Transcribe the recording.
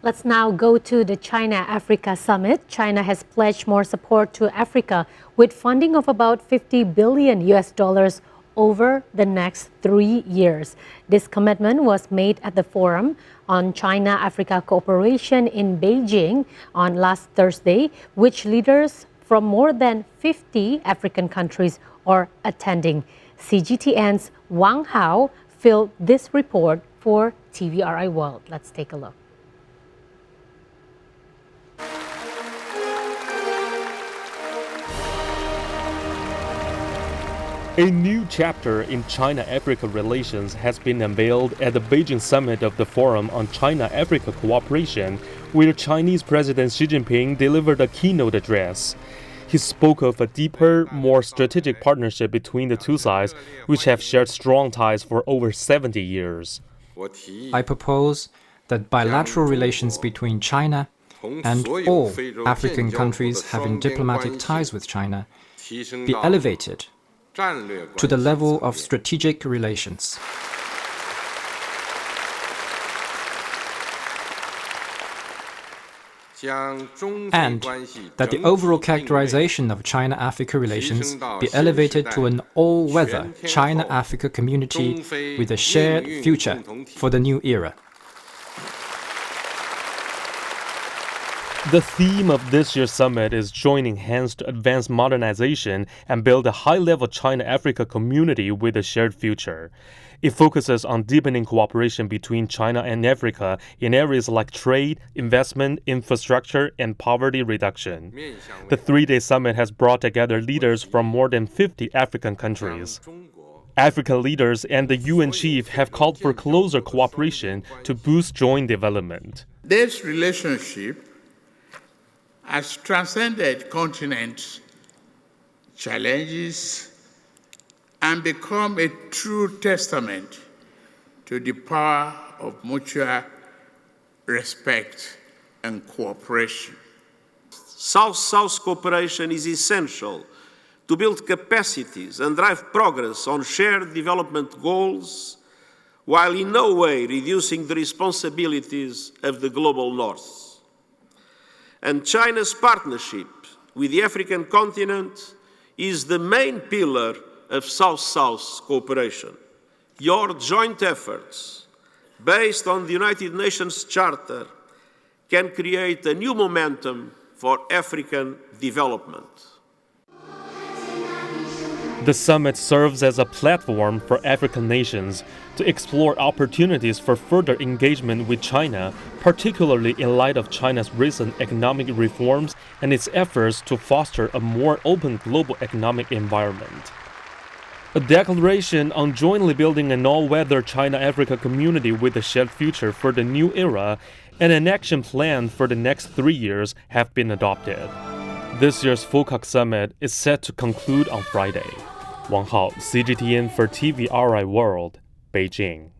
Let's now go to the China-Africa Summit. China has pledged more support to Africa with funding of about $50 billion over the next 3 years. This commitment was made at the Forum on China-Africa Cooperation in Beijing on last Thursday, which leaders from more than 50 African countries are attending. CGTN's Wang Hao filled this report for TVRI World. Let's take a look. A new chapter in China-Africa relations has been unveiled at the Beijing summit of the Forum on China-Africa Cooperation, where Chinese President Xi Jinping delivered a keynote address. He spoke of a deeper, more strategic partnership between the two sides, which have shared strong ties for over 70 years. I propose that bilateral relations between China and all African countries having diplomatic ties with China be elevated to the level of strategic relations. And that the overall characterization of China-Africa relations be elevated to an all-weather China-Africa community with a shared future for the new era. The theme of this year's summit is joining hands to advance modernization and build a high-level China-Africa community with a shared future. It focuses on deepening cooperation between China and Africa in areas like trade, investment, infrastructure, and poverty reduction. The 3-day summit has brought together leaders from more than 50 African countries. African leaders and the UN chief have called for closer cooperation to boost joint development. This relationship has transcended continents, challenges, and become a true testament to the power of mutual respect and cooperation. South-South cooperation is essential to build capacities and drive progress on shared development goals, while in no way reducing the responsibilities of the global North. And China's partnership with the African continent is the main pillar of South-South cooperation. Your joint efforts, based on the United Nations Charter, can create a new momentum for African development. The summit serves as a platform for African nations to explore opportunities for further engagement with China, particularly in light of China's recent economic reforms and its efforts to foster a more open global economic environment. A declaration on jointly building an all-weather China-Africa community with a shared future for the new era and an action plan for the next 3 years have been adopted. This year's FOCAC Summit is set to conclude on Friday. Wang Hao, CGTN for TVRI World, Beijing.